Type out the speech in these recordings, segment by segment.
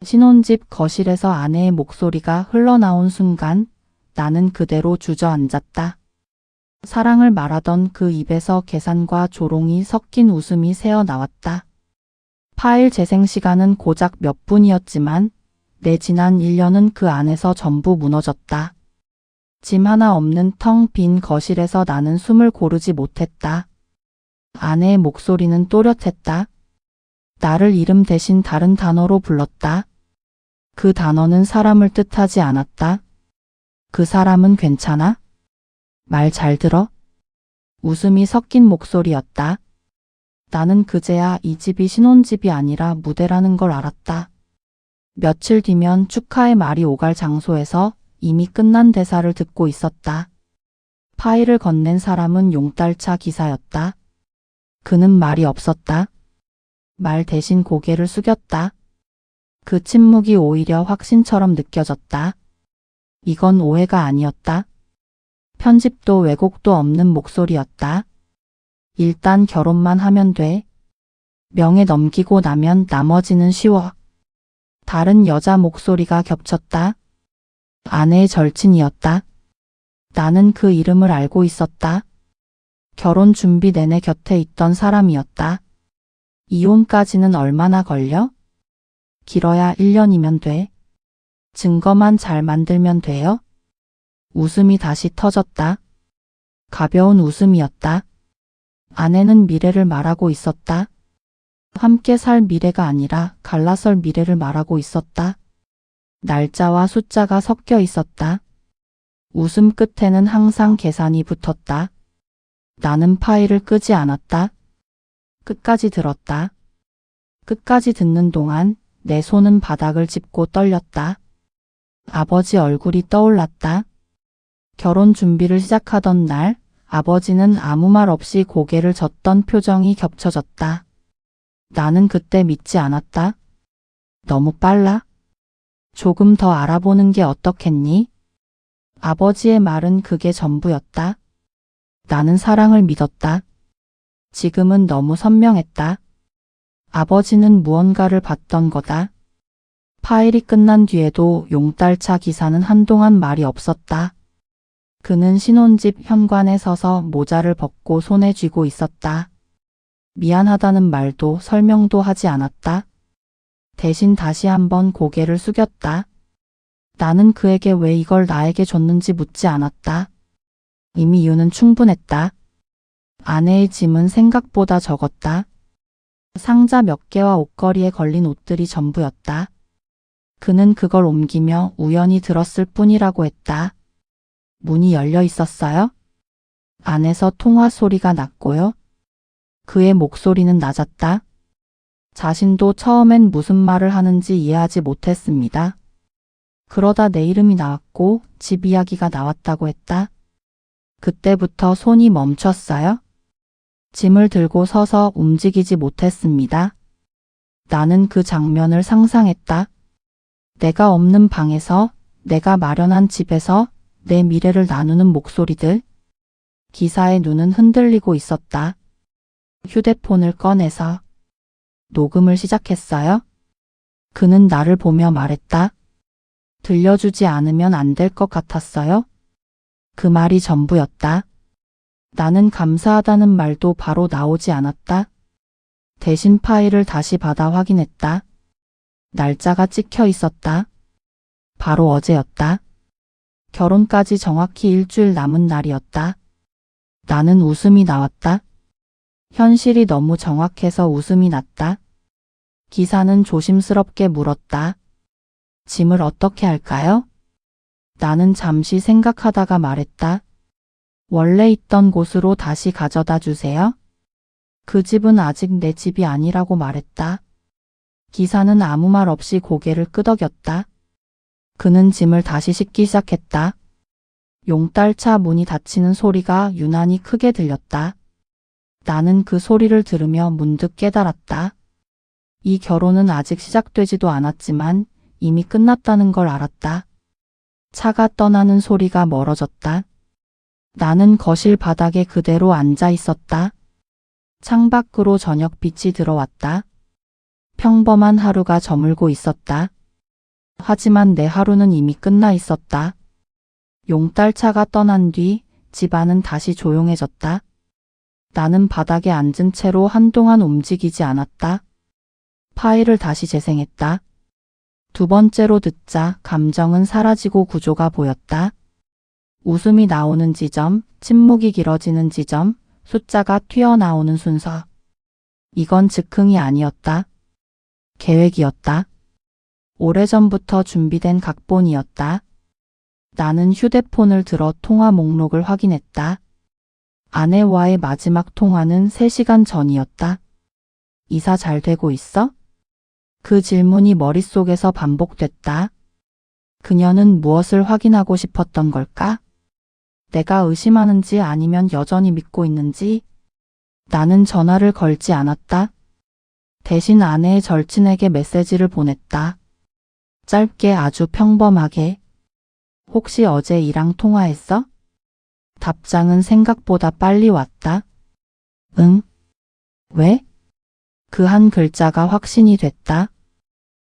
신혼집 거실에서 아내의 목소리가 흘러나온 순간 나는 그대로 주저앉았다. 사랑을 말하던 그 입에서 계산과 조롱이 섞인 웃음이 새어나왔다. 파일 재생 시간은 고작 몇 분이었지만 내 지난 1년은 그 안에서 전부 무너졌다. 짐 하나 없는 텅 빈 거실에서 나는 숨을 고르지 못했다. 아내의 목소리는 또렷했다. 나를 이름 대신 다른 단어로 불렀다. 그 단어는 사람을 뜻하지 않았다. 그 사람은 괜찮아? 말 잘 들어? 웃음이 섞인 목소리였다. 나는 그제야 이 집이 신혼집이 아니라 무대라는 걸 알았다. 며칠 뒤면 축하의 말이 오갈 장소에서 이미 끝난 대사를 듣고 있었다. 파일을 건넨 사람은 용달차 기사였다. 그는 말이 없었다. 말 대신 고개를 숙였다. 그 침묵이 오히려 확신처럼 느껴졌다. 이건 오해가 아니었다. 편집도 왜곡도 없는 목소리였다. 일단 결혼만 하면 돼. 명예 넘기고 나면 나머지는 쉬워. 다른 여자 목소리가 겹쳤다. 아내의 절친이었다. 나는 그 이름을 알고 있었다. 결혼 준비 내내 곁에 있던 사람이었다. 이혼까지는 얼마나 걸려? 길어야 1년이면 돼. 증거만 잘 만들면 돼요. 웃음이 다시 터졌다. 가벼운 웃음이었다. 아내는 미래를 말하고 있었다. 함께 살 미래가 아니라 갈라설 미래를 말하고 있었다. 날짜와 숫자가 섞여 있었다. 웃음 끝에는 항상 계산이 붙었다. 나는 파일을 끄지 않았다. 끝까지 들었다. 끝까지 듣는 동안 내 손은 바닥을 짚고 떨렸다. 아버지 얼굴이 떠올랐다. 결혼 준비를 시작하던 날 아버지는 아무 말 없이 고개를 젓던 표정이 겹쳐졌다. 나는 그때 믿지 않았다. 너무 빨라? 조금 더 알아보는 게 어떻겠니? 아버지의 말은 그게 전부였다. 나는 사랑을 믿었다. 지금은 너무 선명했다. 아버지는 무언가를 봤던 거다. 파일이 끝난 뒤에도 용달차 기사는 한동안 말이 없었다. 그는 신혼집 현관에 서서 모자를 벗고 손에 쥐고 있었다. 미안하다는 말도 설명도 하지 않았다. 대신 다시 한번 고개를 숙였다. 나는 그에게 왜 이걸 나에게 줬는지 묻지 않았다. 이미 이유는 충분했다. 아내의 짐은 생각보다 적었다. 상자 몇 개와 옷걸이에 걸린 옷들이 전부였다. 그는 그걸 옮기며 우연히 들었을 뿐이라고 했다. 문이 열려 있었어요? 안에서 통화 소리가 났고요. 그의 목소리는 낮았다. 자신도 처음엔 무슨 말을 하는지 이해하지 못했습니다. 그러다 내 이름이 나왔고 집 이야기가 나왔다고 했다. 그때부터 손이 멈췄어요. 짐을 들고 서서 움직이지 못했습니다. 나는 그 장면을 상상했다. 내가 없는 방에서, 내가 마련한 집에서 내 미래를 나누는 목소리들. 기사의 눈은 흔들리고 있었다. 휴대폰을 꺼내서 녹음을 시작했어요. 그는 나를 보며 말했다. 들려주지 않으면 안 될 것 같았어요. 그 말이 전부였다. 나는 감사하다는 말도 바로 나오지 않았다. 대신 파일을 다시 받아 확인했다. 날짜가 찍혀 있었다. 바로 어제였다. 결혼까지 정확히 일주일 남은 날이었다. 나는 웃음이 나왔다. 현실이 너무 정확해서 웃음이 났다. 기사는 조심스럽게 물었다. 짐을 어떻게 할까요? 나는 잠시 생각하다가 말했다. 원래 있던 곳으로 다시 가져다 주세요. 그 집은 아직 내 집이 아니라고 말했다. 기사는 아무 말 없이 고개를 끄덕였다. 그는 짐을 다시 싣기 시작했다. 용달차 문이 닫히는 소리가 유난히 크게 들렸다. 나는 그 소리를 들으며 문득 깨달았다. 이 결혼은 아직 시작되지도 않았지만 이미 끝났다는 걸 알았다. 차가 떠나는 소리가 멀어졌다. 나는 거실 바닥에 그대로 앉아 있었다. 창밖으로 저녁빛이 들어왔다. 평범한 하루가 저물고 있었다. 하지만 내 하루는 이미 끝나 있었다. 용달차가 떠난 뒤 집안은 다시 조용해졌다. 나는 바닥에 앉은 채로 한동안 움직이지 않았다. 파일을 다시 재생했다. 두 번째로 듣자 감정은 사라지고 구조가 보였다. 웃음이 나오는 지점, 침묵이 길어지는 지점, 숫자가 튀어나오는 순서. 이건 즉흥이 아니었다. 계획이었다. 오래전부터 준비된 각본이었다. 나는 휴대폰을 들어 통화 목록을 확인했다. 아내와의 마지막 통화는 3시간 전이었다. 이사 잘 되고 있어? 그 질문이 머릿속에서 반복됐다. 그녀는 무엇을 확인하고 싶었던 걸까? 내가 의심하는지 아니면 여전히 믿고 있는지? 나는 전화를 걸지 않았다. 대신 아내의 절친에게 메시지를 보냈다. 짧게 아주 평범하게. 혹시 어제 이랑 통화했어? 답장은 생각보다 빨리 왔다. 응? 왜? 그 한 글자가 확신이 됐다.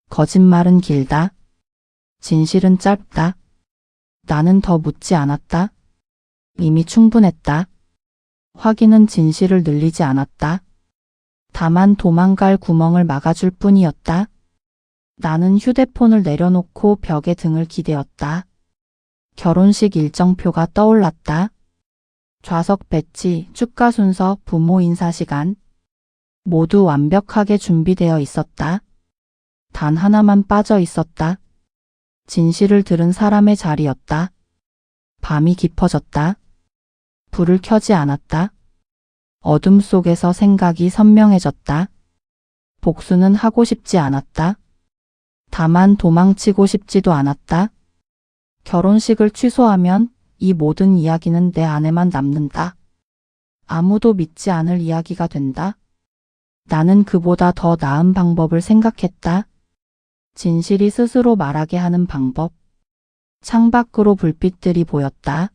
거짓말은 길다. 진실은 짧다. 나는 더 묻지 않았다. 이미 충분했다. 확인은 진실을 늘리지 않았다. 다만 도망갈 구멍을 막아줄 뿐이었다. 나는 휴대폰을 내려놓고 벽에 등을 기대었다. 결혼식 일정표가 떠올랐다. 좌석 배치, 축가 순서, 부모 인사 시간. 모두 완벽하게 준비되어 있었다. 단 하나만 빠져 있었다. 진실을 들은 사람의 자리였다. 밤이 깊어졌다. 불을 켜지 않았다. 어둠 속에서 생각이 선명해졌다. 복수는 하고 싶지 않았다. 다만 도망치고 싶지도 않았다. 결혼식을 취소하면 이 모든 이야기는 내 안에만 남는다. 아무도 믿지 않을 이야기가 된다. 나는 그보다 더 나은 방법을 생각했다. 진실이 스스로 말하게 하는 방법. 창밖으로 불빛들이 보였다.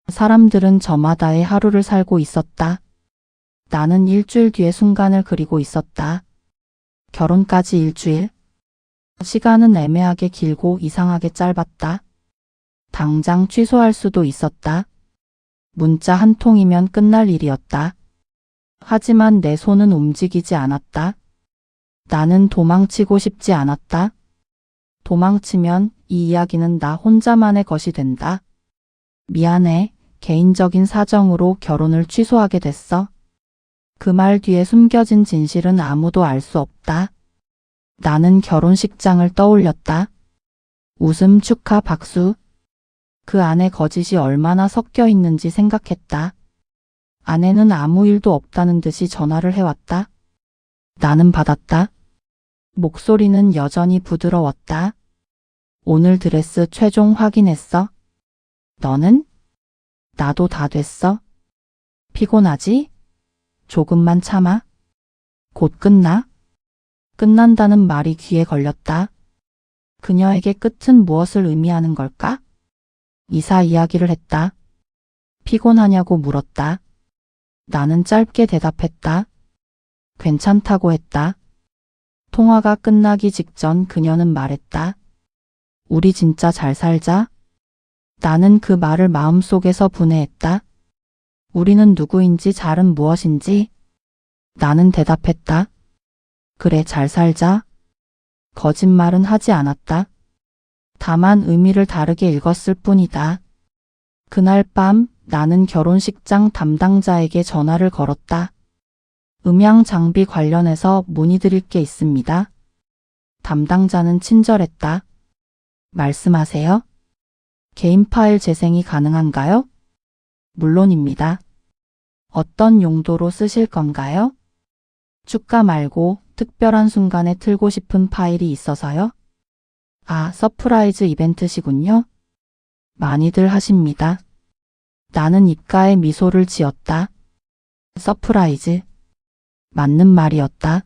사람들은 저마다의 하루를 살고 있었다. 나는 일주일 뒤의 순간을 그리고 있었다. 결혼까지 일주일. 시간은 애매하게 길고 이상하게 짧았다. 당장 취소할 수도 있었다. 문자 한 통이면 끝날 일이었다. 하지만 내 손은 움직이지 않았다. 나는 도망치고 싶지 않았다. 도망치면 이 이야기는 나 혼자만의 것이 된다. 미안해. 개인적인 사정으로 결혼을 취소하게 됐어. 그 말 뒤에 숨겨진 진실은 아무도 알 수 없다. 나는 결혼식장을 떠올렸다. 웃음, 축하, 박수. 그 안에 거짓이 얼마나 섞여 있는지 생각했다. 아내는 아무 일도 없다는 듯이 전화를 해왔다. 나는 받았다. 목소리는 여전히 부드러웠다. 오늘 드레스 최종 확인했어? 너는? 나도 다 됐어. 피곤하지? 조금만 참아. 곧 끝나? 끝난다는 말이 귀에 걸렸다. 그녀에게 끝은 무엇을 의미하는 걸까? 이사 이야기를 했다. 피곤하냐고 물었다. 나는 짧게 대답했다. 괜찮다고 했다. 통화가 끝나기 직전 그녀는 말했다. 우리 진짜 잘 살자. 나는 그 말을 마음속에서 분해했다. 우리는 누구인지 잘은 무엇인지. 나는 대답했다. 그래, 잘 살자. 거짓말은 하지 않았다. 다만 의미를 다르게 읽었을 뿐이다. 그날 밤 나는 결혼식장 담당자에게 전화를 걸었다. 음향 장비 관련해서 문의드릴 게 있습니다. 담당자는 친절했다. 말씀하세요. 개인 파일 재생이 가능한가요? 물론입니다. 어떤 용도로 쓰실 건가요? 축가 말고 특별한 순간에 틀고 싶은 파일이 있어서요? 아, 서프라이즈 이벤트시군요. 많이들 하십니다. 나는 입가에 미소를 지었다. 서프라이즈. 맞는 말이었다.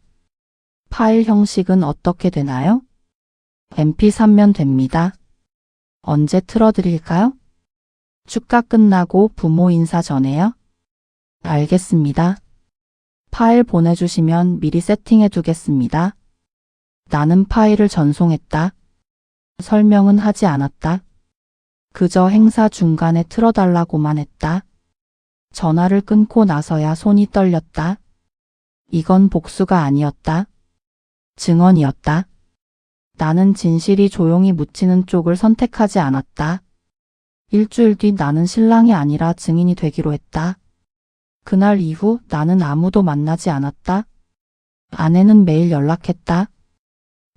파일 형식은 어떻게 되나요? mp3면 됩니다. 언제 틀어드릴까요? 축가 끝나고 부모 인사 전에요? 알겠습니다. 파일 보내주시면 미리 세팅해 두겠습니다. 나는 파일을 전송했다. 설명은 하지 않았다. 그저 행사 중간에 틀어달라고만 했다. 전화를 끊고 나서야 손이 떨렸다. 이건 복수가 아니었다. 증언이었다. 나는 진실이 조용히 묻히는 쪽을 선택하지 않았다. 일주일 뒤 나는 신랑이 아니라 증인이 되기로 했다. 그날 이후 나는 아무도 만나지 않았다. 아내는 매일 연락했다.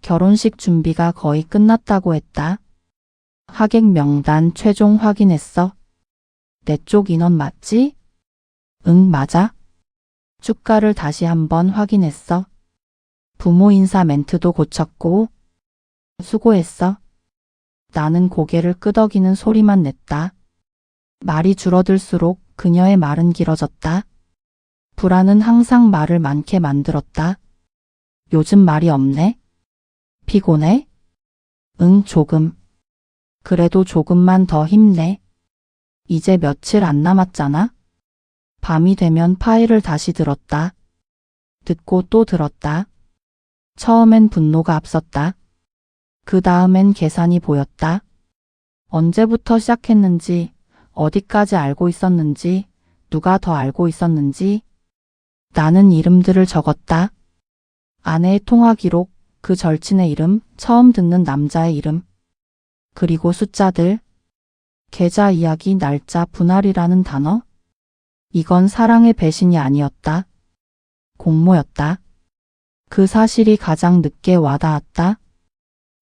결혼식 준비가 거의 끝났다고 했다. 하객 명단 최종 확인했어. 내 쪽 인원 맞지? 응, 맞아. 축가를 다시 한번 확인했어. 부모 인사 멘트도 고쳤고. 수고했어. 나는 고개를 끄덕이는 소리만 냈다. 말이 줄어들수록 그녀의 말은 길어졌다. 불안은 항상 말을 많게 만들었다. 요즘 말이 없네? 피곤해? 응, 조금. 그래도 조금만 더 힘내. 이제 며칠 안 남았잖아? 밤이 되면 파일을 다시 들었다. 듣고 또 들었다. 처음엔 분노가 앞섰다. 그 다음엔 계산이 보였다. 언제부터 시작했는지, 어디까지 알고 있었는지, 누가 더 알고 있었는지. 나는 이름들을 적었다. 아내의 통화 기록, 그 절친의 이름, 처음 듣는 남자의 이름. 그리고 숫자들. 계좌 이야기, 날짜, 분할이라는 단어. 이건 사랑의 배신이 아니었다. 공모였다. 그 사실이 가장 늦게 와닿았다.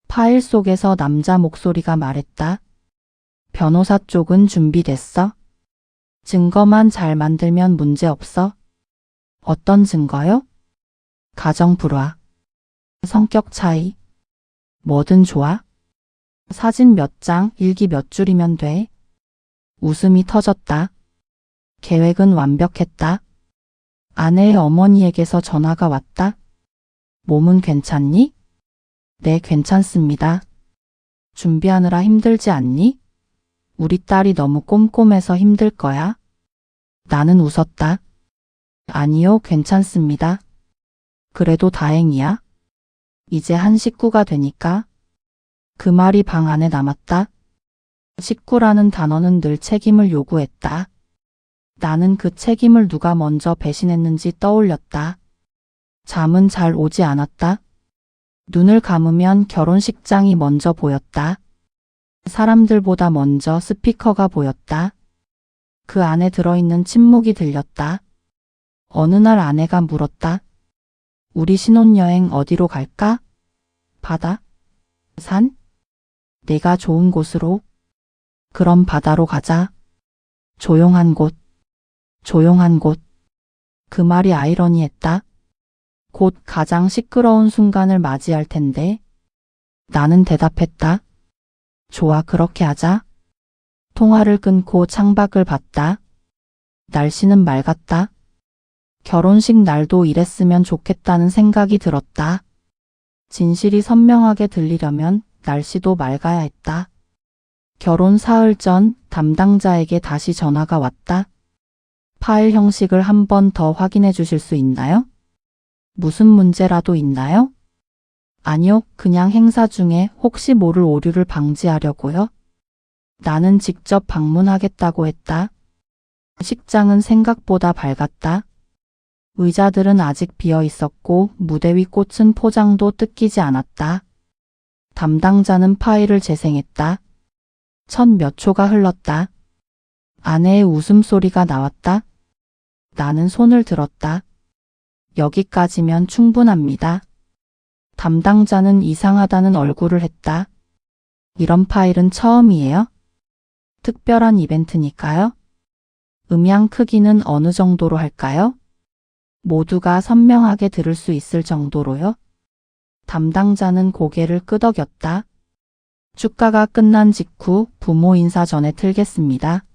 파일 속에서 남자 목소리가 말했다. 변호사 쪽은 준비됐어? 증거만 잘 만들면 문제 없어? 어떤 증거요? 가정 불화. 성격 차이. 뭐든 좋아? 사진 몇 장, 일기 몇 줄이면 돼. 웃음이 터졌다. 계획은 완벽했다. 아내의 어머니에게서 전화가 왔다. 몸은 괜찮니? 네, 괜찮습니다. 준비하느라 힘들지 않니? 우리 딸이 너무 꼼꼼해서 힘들 거야. 나는 웃었다. 아니요, 괜찮습니다. 그래도 다행이야. 이제 한 식구가 되니까. 그 말이 방 안에 남았다. 식구라는 단어는 늘 책임을 요구했다. 나는 그 책임을 누가 먼저 배신했는지 떠올렸다. 잠은 잘 오지 않았다. 눈을 감으면 결혼식장이 먼저 보였다. 사람들보다 먼저 스피커가 보였다. 그 안에 들어있는 침묵이 들렸다. 어느 날 아내가 물었다. 우리 신혼여행 어디로 갈까? 바다? 산? 내가 좋은 곳으로? 그럼 바다로 가자. 조용한 곳. 조용한 곳. 그 말이 아이러니했다. 곧 가장 시끄러운 순간을 맞이할 텐데. 나는 대답했다. 좋아, 그렇게 하자. 통화를 끊고 창밖을 봤다. 날씨는 맑았다. 결혼식 날도 이랬으면 좋겠다는 생각이 들었다. 진실이 선명하게 들리려면 날씨도 맑아야 했다. 결혼 사흘 전 담당자에게 다시 전화가 왔다. 파일 형식을 한 번 더 확인해 주실 수 있나요? 무슨 문제라도 있나요? 아니요, 그냥 행사 중에 혹시 모를 오류를 방지하려고요. 나는 직접 방문하겠다고 했다. 식장은 생각보다 밝았다. 의자들은 아직 비어 있었고 무대 위 꽃은 포장도 뜯기지 않았다. 담당자는 파일을 재생했다. 첫 몇 초가 흘렀다. 아내의 웃음소리가 나왔다. 나는 손을 들었다. 여기까지면 충분합니다. 담당자는 이상하다는 얼굴을 했다. 이런 파일은 처음이에요? 특별한 이벤트니까요? 음향 크기는 어느 정도로 할까요? 모두가 선명하게 들을 수 있을 정도로요? 담당자는 고개를 끄덕였다. 축가가 끝난 직후 부모 인사 전에 틀겠습니다.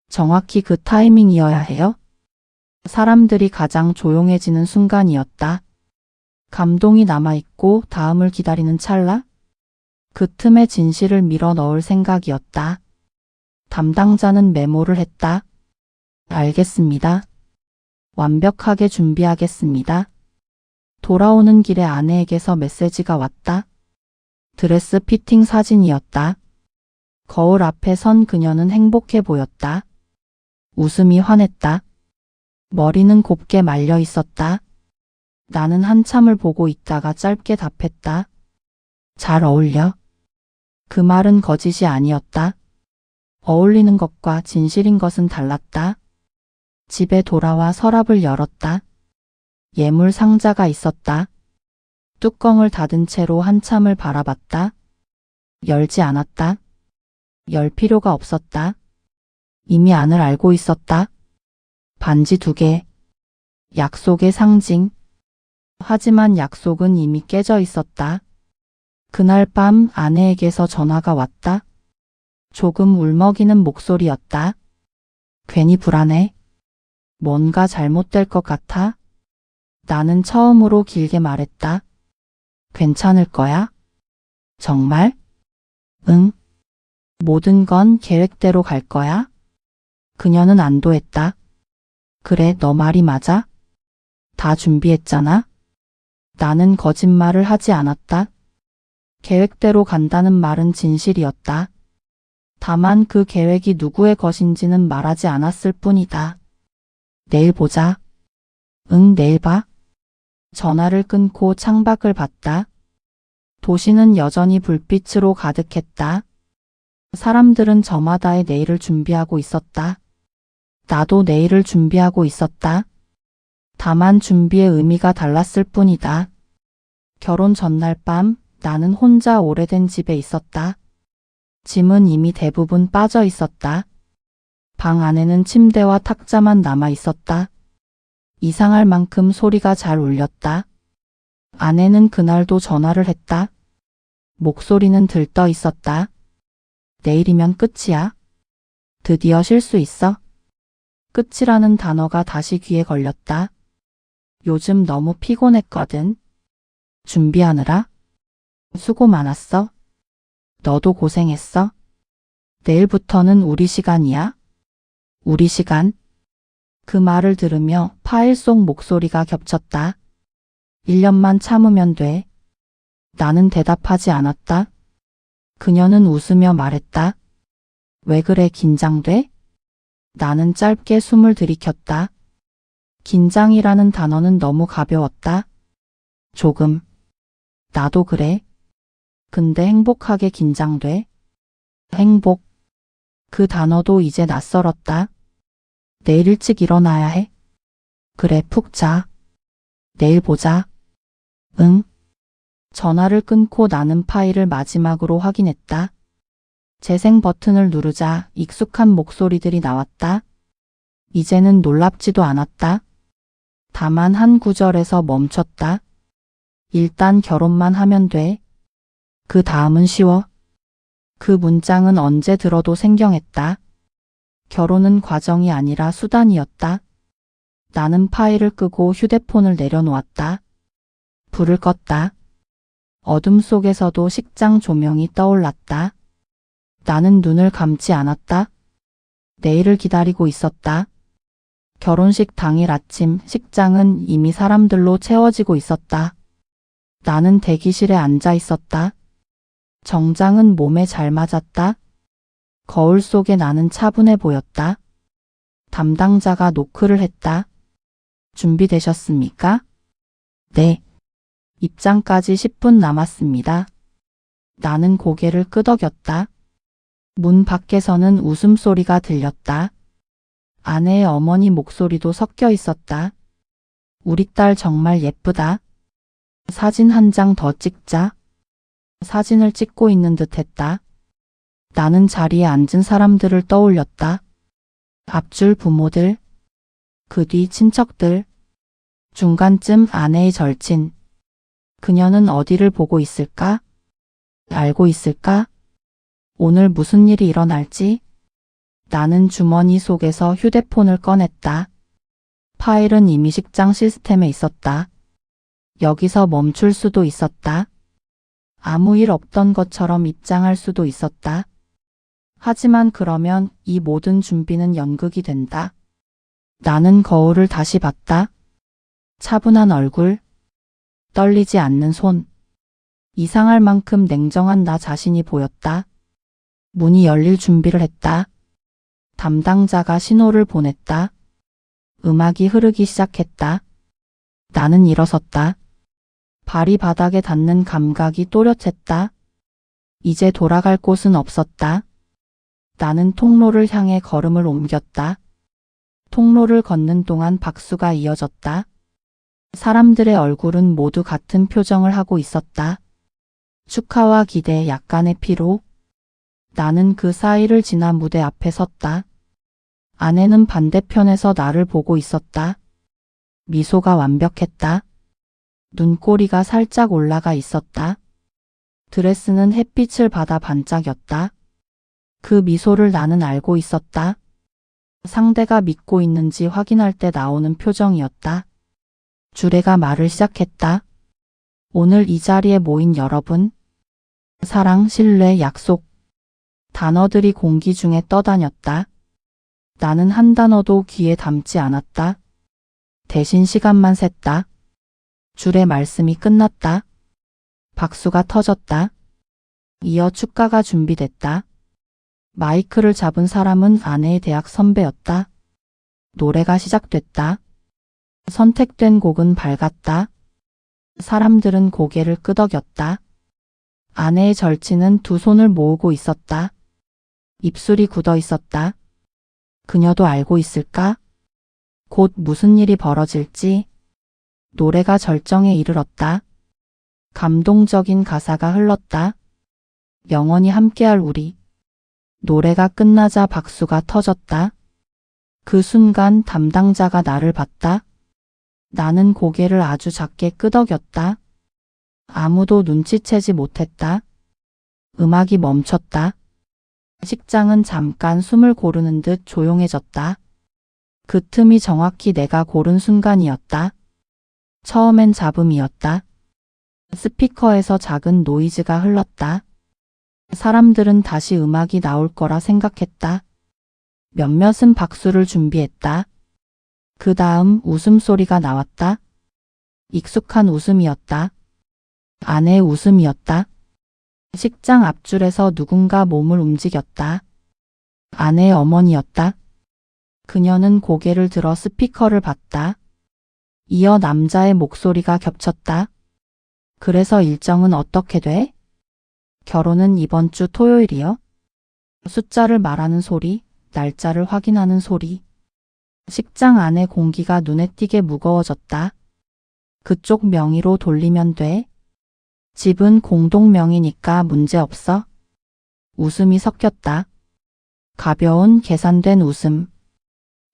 정확히 그 타이밍이어야 해요. 사람들이 가장 조용해지는 순간이었다. 감동이 남아있고 다음을 기다리는 찰나? 그 틈에 진실을 밀어 넣을 생각이었다. 담당자는 메모를 했다. 알겠습니다. 완벽하게 준비하겠습니다. 돌아오는 길에 아내에게서 메시지가 왔다. 드레스 피팅 사진이었다. 거울 앞에 선 그녀는 행복해 보였다. 웃음이 환했다. 머리는 곱게 말려 있었다. 나는 한참을 보고 있다가 짧게 답했다. 잘 어울려. 그 말은 거짓이 아니었다. 어울리는 것과 진실인 것은 달랐다. 집에 돌아와 서랍을 열었다. 예물 상자가 있었다. 뚜껑을 닫은 채로 한참을 바라봤다. 열지 않았다. 열 필요가 없었다. 이미 안을 알고 있었다. 반지 2개. 약속의 상징. 하지만 약속은 이미 깨져 있었다. 그날 밤 아내에게서 전화가 왔다. 조금 울먹이는 목소리였다. 괜히 불안해. 뭔가 잘못될 것 같아. 나는 처음으로 길게 말했다. 괜찮을 거야? 정말? 응. 모든 건 계획대로 갈 거야? 그녀는 안도했다. 그래, 너 말이 맞아? 다 준비했잖아? 나는 거짓말을 하지 않았다. 계획대로 간다는 말은 진실이었다. 다만 그 계획이 누구의 것인지는 말하지 않았을 뿐이다. 내일 보자. 응, 내일 봐. 전화를 끊고 창밖을 봤다. 도시는 여전히 불빛으로 가득했다. 사람들은 저마다의 내일을 준비하고 있었다. 나도 내일을 준비하고 있었다. 다만 준비의 의미가 달랐을 뿐이다. 결혼 전날 밤 나는 혼자 오래된 집에 있었다. 짐은 이미 대부분 빠져 있었다. 방 안에는 침대와 탁자만 남아 있었다. 이상할 만큼 소리가 잘 울렸다. 아내는 그날도 전화를 했다. 목소리는 들떠 있었다. 내일이면 끝이야. 드디어 쉴 수 있어. 끝이라는 단어가 다시 귀에 걸렸다. 요즘 너무 피곤했거든. 준비하느라. 수고 많았어. 너도 고생했어. 내일부터는 우리 시간이야. 우리 시간. 그 말을 들으며 파일 속 목소리가 겹쳤다. 1년만 참으면 돼. 나는 대답하지 않았다. 그녀는 웃으며 말했다. 왜 그래, 긴장돼? 나는 짧게 숨을 들이켰다. 긴장이라는 단어는 너무 가벼웠다. 조금. 나도 그래. 근데 행복하게 긴장돼. 행복. 그 단어도 이제 낯설었다. 내일 일찍 일어나야 해. 그래, 푹 자. 내일 보자. 응. 전화를 끊고 나는 파일을 마지막으로 확인했다. 재생 버튼을 누르자 익숙한 목소리들이 나왔다. 이제는 놀랍지도 않았다. 다만 한 구절에서 멈췄다. 일단 결혼만 하면 돼. 그 다음은 쉬워. 그 문장은 언제 들어도 생경했다. 결혼은 과정이 아니라 수단이었다. 나는 파일을 끄고 휴대폰을 내려놓았다. 불을 껐다. 어둠 속에서도 식장 조명이 떠올랐다. 나는 눈을 감지 않았다. 내일을 기다리고 있었다. 결혼식 당일 아침 식장은 이미 사람들로 채워지고 있었다. 나는 대기실에 앉아 있었다. 정장은 몸에 잘 맞았다. 거울 속에 나는 차분해 보였다. 담당자가 노크를 했다. 준비되셨습니까? 네. 입장까지 10분 남았습니다. 나는 고개를 끄덕였다. 문 밖에서는 웃음소리가 들렸다. 아내의 어머니 목소리도 섞여 있었다. 우리 딸 정말 예쁘다. 사진 한 장 더 찍자. 사진을 찍고 있는 듯 했다. 나는 자리에 앉은 사람들을 떠올렸다. 앞줄 부모들, 그 뒤 친척들, 중간쯤 아내의 절친. 그녀는 어디를 보고 있을까? 알고 있을까? 오늘 무슨 일이 일어날지? 나는 주머니 속에서 휴대폰을 꺼냈다. 파일은 이미 식장 시스템에 있었다. 여기서 멈출 수도 있었다. 아무 일 없던 것처럼 입장할 수도 있었다. 하지만 그러면 이 모든 준비는 연극이 된다. 나는 거울을 다시 봤다. 차분한 얼굴, 떨리지 않는 손. 이상할 만큼 냉정한 나 자신이 보였다. 문이 열릴 준비를 했다. 담당자가 신호를 보냈다. 음악이 흐르기 시작했다. 나는 일어섰다. 발이 바닥에 닿는 감각이 또렷했다. 이제 돌아갈 곳은 없었다. 나는 통로를 향해 걸음을 옮겼다. 통로를 걷는 동안 박수가 이어졌다. 사람들의 얼굴은 모두 같은 표정을 하고 있었다. 축하와 기대, 약간의 피로. 나는 그 사이를 지나 무대 앞에 섰다. 아내는 반대편에서 나를 보고 있었다. 미소가 완벽했다. 눈꼬리가 살짝 올라가 있었다. 드레스는 햇빛을 받아 반짝였다. 그 미소를 나는 알고 있었다. 상대가 믿고 있는지 확인할 때 나오는 표정이었다. 주례가 말을 시작했다. 오늘 이 자리에 모인 여러분, 사랑, 신뢰, 약속. 단어들이 공기 중에 떠다녔다. 나는 한 단어도 귀에 담지 않았다. 대신 시간만 샜다. 주례 말씀이 끝났다. 박수가 터졌다. 이어 축가가 준비됐다. 마이크를 잡은 사람은 아내의 대학 선배였다. 노래가 시작됐다. 선택된 곡은 밝았다. 사람들은 고개를 끄덕였다. 아내의 절친은 두 손을 모으고 있었다. 입술이 굳어 있었다. 그녀도 알고 있을까? 곧 무슨 일이 벌어질지. 노래가 절정에 이르렀다. 감동적인 가사가 흘렀다. 영원히 함께할 우리. 노래가 끝나자 박수가 터졌다. 그 순간 담당자가 나를 봤다. 나는 고개를 아주 작게 끄덕였다. 아무도 눈치채지 못했다. 음악이 멈췄다. 식장은 잠깐 숨을 고르는 듯 조용해졌다. 그 틈이 정확히 내가 고른 순간이었다. 처음엔 잡음이었다. 스피커에서 작은 노이즈가 흘렀다. 사람들은 다시 음악이 나올 거라 생각했다. 몇몇은 박수를 준비했다. 그 다음 웃음소리가 나왔다. 익숙한 웃음이었다. 아내의 웃음이었다. 식장 앞줄에서 누군가 몸을 움직였다. 아내의 어머니였다. 그녀는 고개를 들어 스피커를 봤다. 이어 남자의 목소리가 겹쳤다. 그래서 일정은 어떻게 돼? 결혼은 이번 주 토요일이요? 숫자를 말하는 소리, 날짜를 확인하는 소리. 식장 안의 공기가 눈에 띄게 무거워졌다. 그쪽 명의로 돌리면 돼. 집은 공동 명의니까 문제 없어. 웃음이 섞였다. 가벼운 계산된 웃음.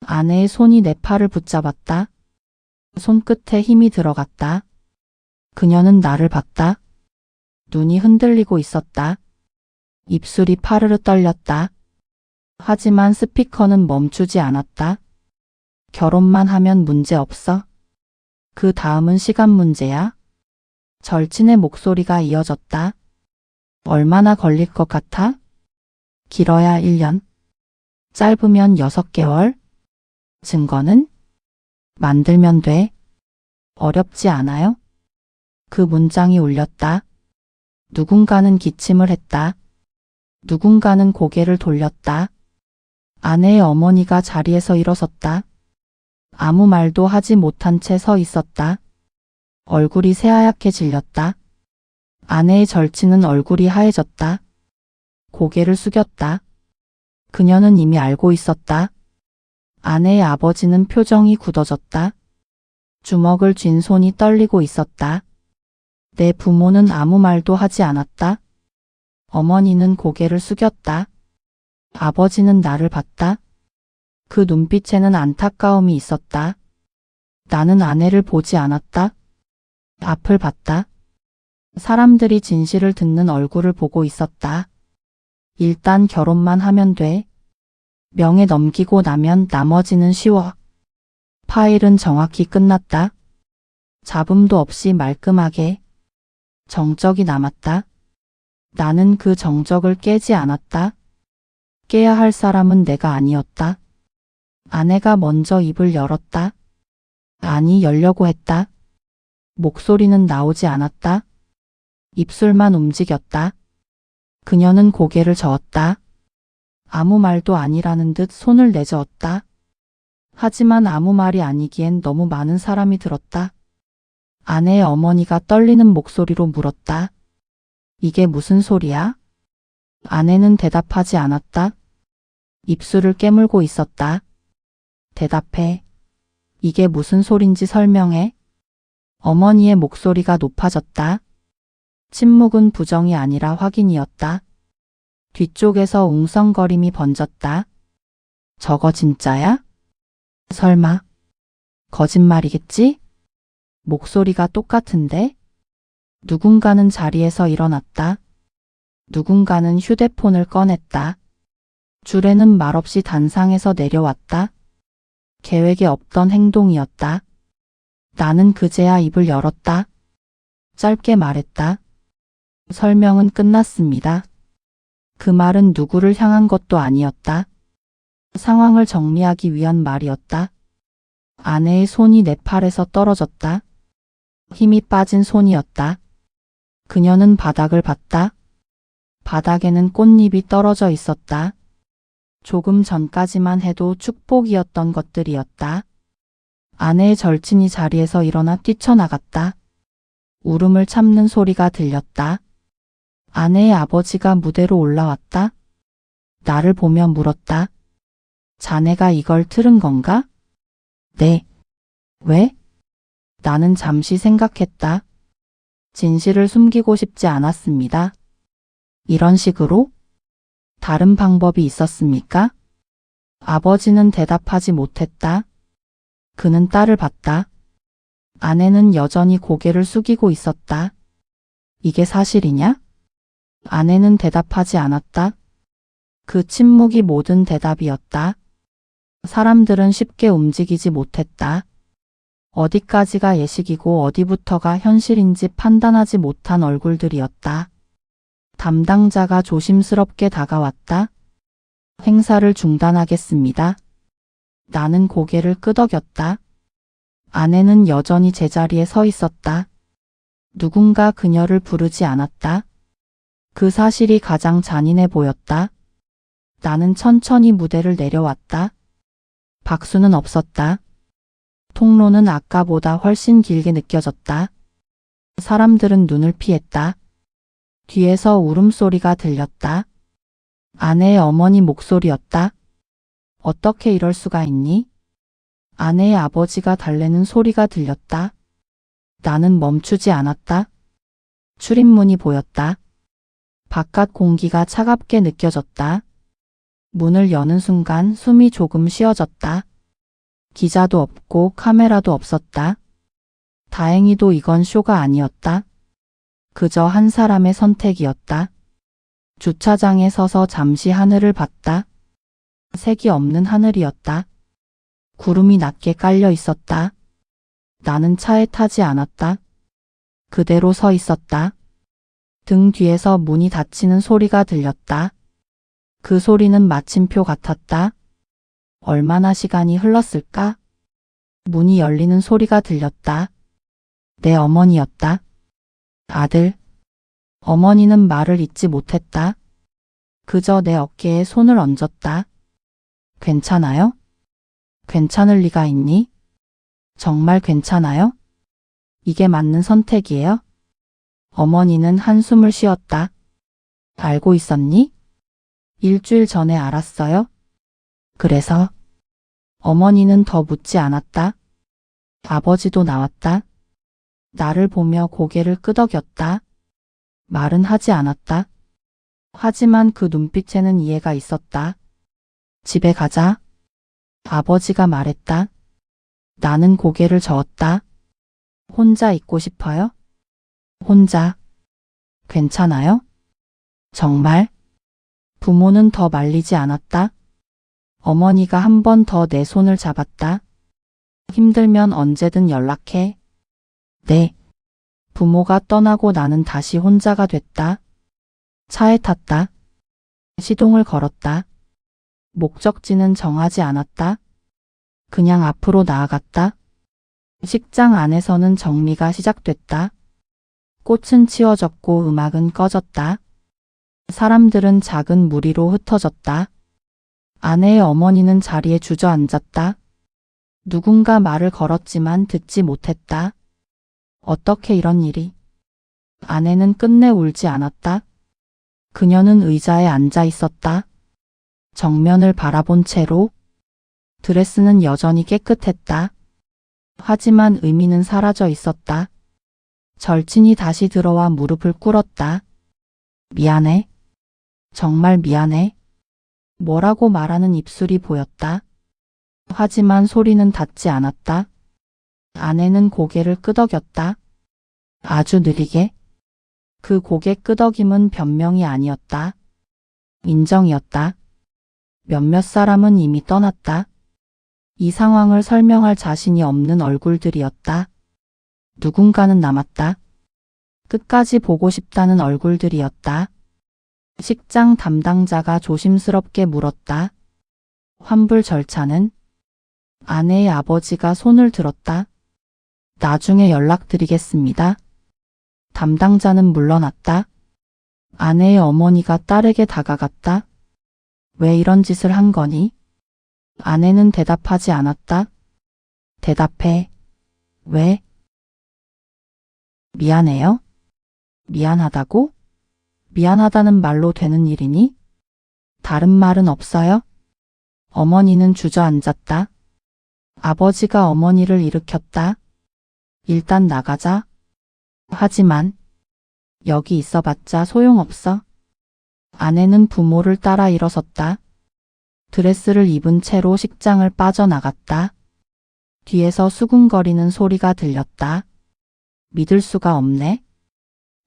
아내의 손이 내 팔을 붙잡았다. 손끝에 힘이 들어갔다. 그녀는 나를 봤다. 눈이 흔들리고 있었다. 입술이 파르르 떨렸다. 하지만 스피커는 멈추지 않았다. 결혼만 하면 문제 없어. 그 다음은 시간 문제야. 절친의 목소리가 이어졌다. 얼마나 걸릴 것 같아? 길어야 1년. 짧으면 6개월. 증거는? 만들면 돼. 어렵지 않아요? 그 문장이 울렸다. 누군가는 기침을 했다. 누군가는 고개를 돌렸다. 아내의 어머니가 자리에서 일어섰다. 아무 말도 하지 못한 채 서 있었다. 얼굴이 새하얗게 질렸다. 아내의 절친은 얼굴이 하얘졌다. 고개를 숙였다. 그녀는 이미 알고 있었다. 아내의 아버지는 표정이 굳어졌다. 주먹을 쥔 손이 떨리고 있었다. 내 부모는 아무 말도 하지 않았다. 어머니는 고개를 숙였다. 아버지는 나를 봤다. 그 눈빛에는 안타까움이 있었다. 나는 아내를 보지 않았다. 앞을 봤다. 사람들이 진실을 듣는 얼굴을 보고 있었다. 일단 결혼만 하면 돼. 명예 넘기고 나면 나머지는 쉬워. 파일은 정확히 끝났다. 잡음도 없이 말끔하게. 정적이 남았다. 나는 그 정적을 깨지 않았다. 깨야 할 사람은 내가 아니었다. 아내가 먼저 입을 열었다. 아니, 열려고 했다. 목소리는 나오지 않았다. 입술만 움직였다. 그녀는 고개를 저었다. 아무 말도 아니라는 듯 손을 내저었다. 하지만 아무 말이 아니기엔 너무 많은 사람이 들었다. 아내의 어머니가 떨리는 목소리로 물었다. 이게 무슨 소리야? 아내는 대답하지 않았다. 입술을 깨물고 있었다. 대답해. 이게 무슨 소린지 설명해. 어머니의 목소리가 높아졌다. 침묵은 부정이 아니라 확인이었다. 뒤쪽에서 웅성거림이 번졌다. 저거 진짜야? 설마. 거짓말이겠지? 목소리가 똑같은데? 누군가는 자리에서 일어났다. 누군가는 휴대폰을 꺼냈다. 주례는 말없이 단상에서 내려왔다. 계획에 없던 행동이었다. 나는 그제야 입을 열었다. 짧게 말했다. 설명은 끝났습니다. 그 말은 누구를 향한 것도 아니었다. 상황을 정리하기 위한 말이었다. 아내의 손이 내 팔에서 떨어졌다. 힘이 빠진 손이었다. 그녀는 바닥을 봤다. 바닥에는 꽃잎이 떨어져 있었다. 조금 전까지만 해도 축복이었던 것들이었다. 아내의 절친이 자리에서 일어나 뛰쳐나갔다. 울음을 참는 소리가 들렸다. 아내의 아버지가 무대로 올라왔다. 나를 보며 물었다. 자네가 이걸 틀은 건가? 네. 왜? 나는 잠시 생각했다. 진실을 숨기고 싶지 않았습니다. 이런 식으로? 다른 방법이 있었습니까? 아버지는 대답하지 못했다. 그는 딸을 봤다. 아내는 여전히 고개를 숙이고 있었다. 이게 사실이냐? 아내는 대답하지 않았다. 그 침묵이 모든 대답이었다. 사람들은 쉽게 움직이지 못했다. 어디까지가 예식이고 어디부터가 현실인지 판단하지 못한 얼굴들이었다. 담당자가 조심스럽게 다가왔다. 행사를 중단하겠습니다. 나는 고개를 끄덕였다. 아내는 여전히 제자리에 서 있었다. 누군가 그녀를 부르지 않았다. 그 사실이 가장 잔인해 보였다. 나는 천천히 무대를 내려왔다. 박수는 없었다. 통로는 아까보다 훨씬 길게 느껴졌다. 사람들은 눈을 피했다. 뒤에서 울음소리가 들렸다. 아내의 어머니 목소리였다. 어떻게 이럴 수가 있니? 아내의 아버지가 달래는 소리가 들렸다. 나는 멈추지 않았다. 출입문이 보였다. 바깥 공기가 차갑게 느껴졌다. 문을 여는 순간 숨이 조금 쉬어졌다. 기자도 없고 카메라도 없었다. 다행히도 이건 쇼가 아니었다. 그저 한 사람의 선택이었다. 주차장에 서서 잠시 하늘을 봤다. 색이 없는 하늘이었다. 구름이 낮게 깔려 있었다. 나는 차에 타지 않았다. 그대로 서 있었다. 등 뒤에서 문이 닫히는 소리가 들렸다. 그 소리는 마침표 같았다. 얼마나 시간이 흘렀을까? 문이 열리는 소리가 들렸다. 내 어머니였다. 아들. 어머니는 말을 잇지 못했다. 그저 내 어깨에 손을 얹었다. 괜찮아요? 괜찮을 리가 있니? 정말 괜찮아요? 이게 맞는 선택이에요? 어머니는 한숨을 쉬었다. 알고 있었니? 일주일 전에 알았어요? 그래서? 어머니는 더 묻지 않았다. 아버지도 나왔다. 나를 보며 고개를 끄덕였다. 말은 하지 않았다. 하지만 그 눈빛에는 이해가 있었다. 집에 가자. 아버지가 말했다. 나는 고개를 저었다. 혼자 있고 싶어요? 혼자. 괜찮아요? 정말? 부모는 더 말리지 않았다. 어머니가 한 번 더 내 손을 잡았다. 힘들면 언제든 연락해. 네. 부모가 떠나고 나는 다시 혼자가 됐다. 차에 탔다. 시동을 걸었다. 목적지는 정하지 않았다. 그냥 앞으로 나아갔다. 식장 안에서는 정리가 시작됐다. 꽃은 치워졌고 음악은 꺼졌다. 사람들은 작은 무리로 흩어졌다. 아내의 어머니는 자리에 주저앉았다. 누군가 말을 걸었지만 듣지 못했다. 어떻게 이런 일이? 아내는 끝내 울지 않았다. 그녀는 의자에 앉아 있었다. 정면을 바라본 채로. 드레스는 여전히 깨끗했다. 하지만 의미는 사라져 있었다. 절친이 다시 들어와 무릎을 꿇었다. 미안해. 정말 미안해. 뭐라고 말하는 입술이 보였다. 하지만 소리는 닿지 않았다. 아내는 고개를 끄덕였다. 아주 느리게. 그 고개 끄덕임은 변명이 아니었다. 인정이었다. 몇몇 사람은 이미 떠났다. 이 상황을 설명할 자신이 없는 얼굴들이었다. 누군가는 남았다. 끝까지 보고 싶다는 얼굴들이었다. 식장 담당자가 조심스럽게 물었다. 환불 절차는? 아내의 아버지가 손을 들었다. 나중에 연락드리겠습니다. 담당자는 물러났다. 아내의 어머니가 딸에게 다가갔다. 왜 이런 짓을 한 거니? 아내는 대답하지 않았다. 대답해. 왜? 미안해요? 미안하다고? 미안하다는 말로 되는 일이니? 다른 말은 없어요? 어머니는 주저앉았다. 아버지가 어머니를 일으켰다. 일단 나가자. 하지만 여기 있어봤자 소용없어. 아내는 부모를 따라 일어섰다. 드레스를 입은 채로 식장을 빠져나갔다. 뒤에서 수군거리는 소리가 들렸다. 믿을 수가 없네.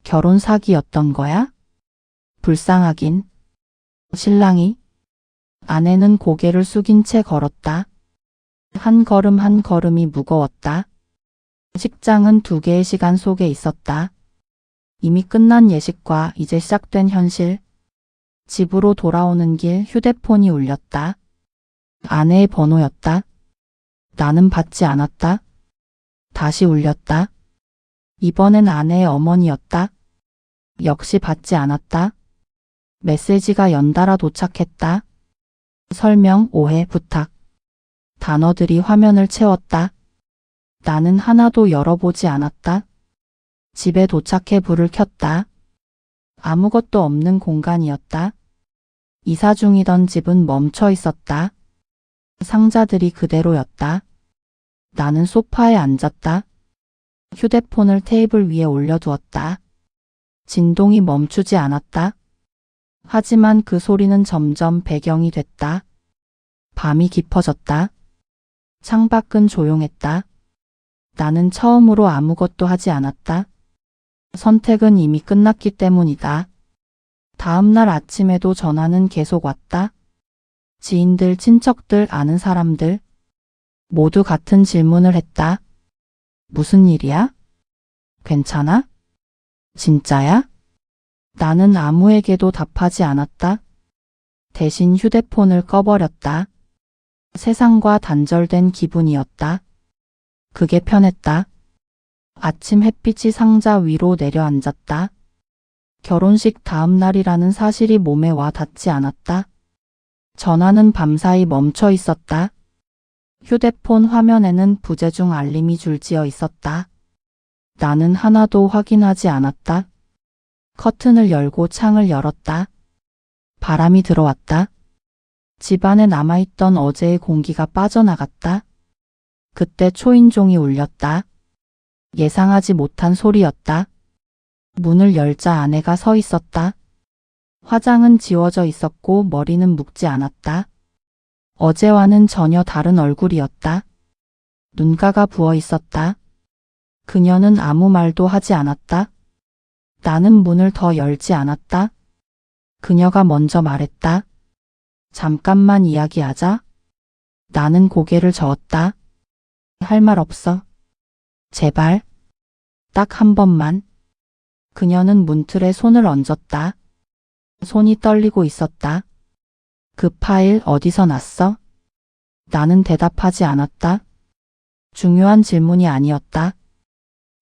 결혼 사기였던 거야? 불쌍하긴. 신랑이? 아내는 고개를 숙인 채 걸었다. 한 걸음 한 걸음이 무거웠다. 식장은 2개의 시간 속에 있었다. 이미 끝난 예식과 이제 시작된 현실. 집으로 돌아오는 길 휴대폰이 울렸다. 아내의 번호였다. 나는 받지 않았다. 다시 울렸다. 이번엔 아내의 어머니였다. 역시 받지 않았다. 메시지가 연달아 도착했다. 설명, 오해, 부탁. 단어들이 화면을 채웠다. 나는 하나도 열어보지 않았다. 집에 도착해 불을 켰다. 아무것도 없는 공간이었다. 이사 중이던 집은 멈춰 있었다. 상자들이 그대로였다. 나는 소파에 앉았다. 휴대폰을 테이블 위에 올려두었다. 진동이 멈추지 않았다. 하지만 그 소리는 점점 배경이 됐다. 밤이 깊어졌다. 창밖은 조용했다. 나는 처음으로 아무것도 하지 않았다. 선택은 이미 끝났기 때문이다. 다음 날 아침에도 전화는 계속 왔다. 지인들, 친척들, 아는 사람들 모두 같은 질문을 했다. 무슨 일이야? 괜찮아? 진짜야? 나는 아무에게도 답하지 않았다. 대신 휴대폰을 꺼버렸다. 세상과 단절된 기분이었다. 그게 편했다. 아침 햇빛이 상자 위로 내려앉았다. 결혼식 다음 날이라는 사실이 몸에 와 닿지 않았다. 전화는 밤사이 멈춰 있었다. 휴대폰 화면에는 부재중 알림이 줄지어 있었다. 나는 하나도 확인하지 않았다. 커튼을 열고 창을 열었다. 바람이 들어왔다. 집안에 남아있던 어제의 공기가 빠져나갔다. 그때 초인종이 울렸다. 예상하지 못한 소리였다. 문을 열자 아내가 서 있었다. 화장은 지워져 있었고 머리는 묶지 않았다. 어제와는 전혀 다른 얼굴이었다. 눈가가 부어 있었다. 그녀는 아무 말도 하지 않았다. 나는 문을 더 열지 않았다. 그녀가 먼저 말했다. 잠깐만 이야기하자. 나는 고개를 저었다. 할 말 없어. 제발. 딱 한 번만. 그녀는 문틀에 손을 얹었다. 손이 떨리고 있었다. 그 파일 어디서 났어? 나는 대답하지 않았다. 중요한 질문이 아니었다.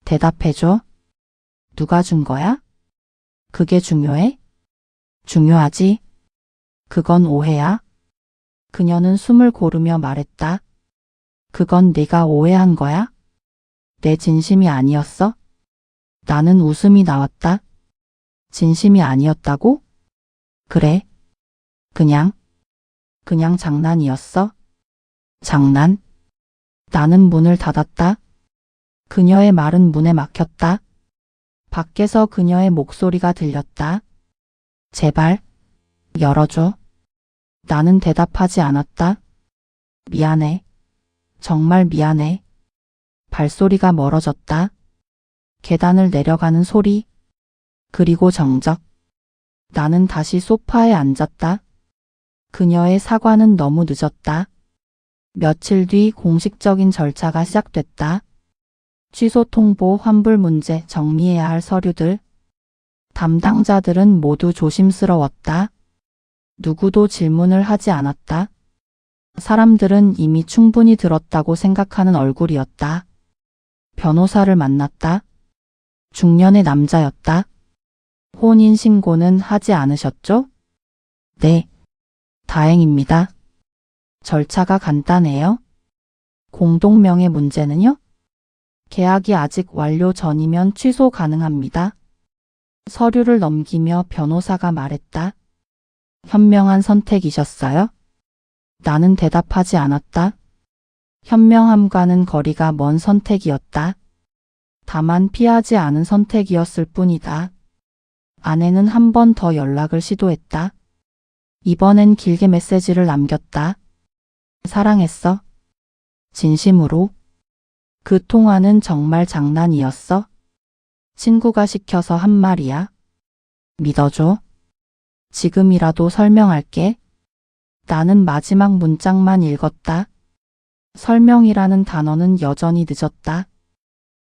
대답해줘. 누가 준 거야? 그게 중요해? 중요하지. 그건 오해야. 그녀는 숨을 고르며 말했다. 그건 네가 오해한 거야? 내 진심이 아니었어? 나는 웃음이 나왔다. 진심이 아니었다고? 그래. 그냥 장난이었어? 장난? 나는 문을 닫았다. 그녀의 말은 문에 막혔다. 밖에서 그녀의 목소리가 들렸다. 제발, 열어줘. 나는 대답하지 않았다. 미안해. 정말 미안해. 발소리가 멀어졌다. 계단을 내려가는 소리. 그리고 정적. 나는 다시 소파에 앉았다. 그녀의 사과는 너무 늦었다. 며칠 뒤 공식적인 절차가 시작됐다. 취소 통보, 환불 문제, 정리해야 할 서류들. 담당자들은 모두 조심스러웠다. 누구도 질문을 하지 않았다. 사람들은 이미 충분히 들었다고 생각하는 얼굴이었다. 변호사를 만났다. 중년의 남자였다. 혼인신고는 하지 않으셨죠? 네. 다행입니다. 절차가 간단해요. 공동명의 문제는요? 계약이 아직 완료 전이면 취소 가능합니다. 서류를 넘기며 변호사가 말했다. 현명한 선택이셨어요? 나는 대답하지 않았다. 현명함과는 거리가 먼 선택이었다. 다만 피하지 않은 선택이었을 뿐이다. 아내는 한 번 더 연락을 시도했다. 이번엔 길게 메시지를 남겼다. 사랑했어. 진심으로. 그 통화는 정말 장난이었어? 친구가 시켜서 한 말이야. 믿어줘. 지금이라도 설명할게. 나는 마지막 문장만 읽었다. 설명이라는 단어는 여전히 늦었다.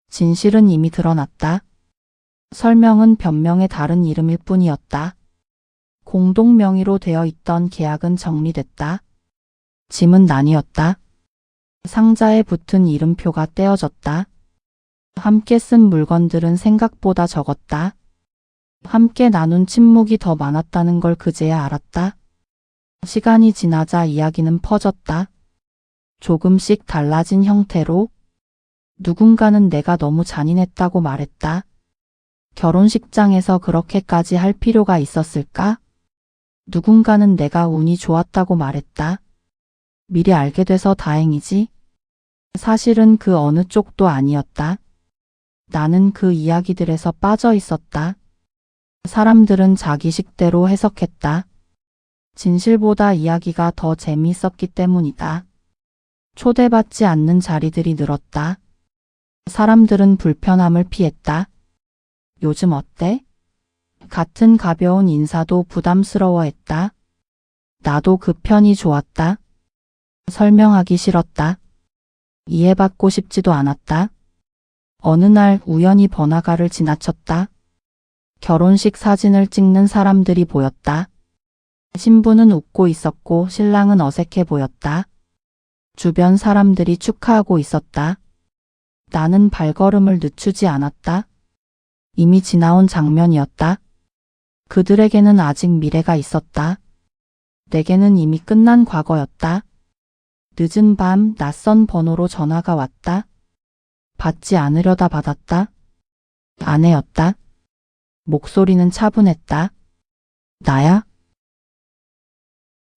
진실은 이미 드러났다. 설명은 변명의 다른 이름일 뿐이었다. 공동명의로 되어 있던 계약은 정리됐다. 짐은 나뉘었다. 상자에 붙은 이름표가 떼어졌다. 함께 쓴 물건들은 생각보다 적었다. 함께 나눈 침묵이 더 많았다는 걸 그제야 알았다. 시간이 지나자 이야기는 퍼졌다. 조금씩 달라진 형태로. 누군가는 내가 너무 잔인했다고 말했다. 결혼식장에서 그렇게까지 할 필요가 있었을까? 누군가는 내가 운이 좋았다고 말했다. 미리 알게 돼서 다행이지. 사실은 그 어느 쪽도 아니었다. 나는 그 이야기들에서 빠져 있었다. 사람들은 자기 식대로 해석했다. 진실보다 이야기가 더 재미있었기 때문이다. 초대받지 않는 자리들이 늘었다. 사람들은 불편함을 피했다. 요즘 어때? 같은 가벼운 인사도 부담스러워했다. 나도 그 편이 좋았다. 설명하기 싫었다. 이해받고 싶지도 않았다. 어느 날 우연히 번화가를 지나쳤다. 결혼식 사진을 찍는 사람들이 보였다. 신부는 웃고 있었고 신랑은 어색해 보였다. 주변 사람들이 축하하고 있었다. 나는 발걸음을 늦추지 않았다. 이미 지나온 장면이었다. 그들에게는 아직 미래가 있었다. 내게는 이미 끝난 과거였다. 늦은 밤 낯선 번호로 전화가 왔다. 받지 않으려다 받았다. 아내였다. 목소리는 차분했다. 나야?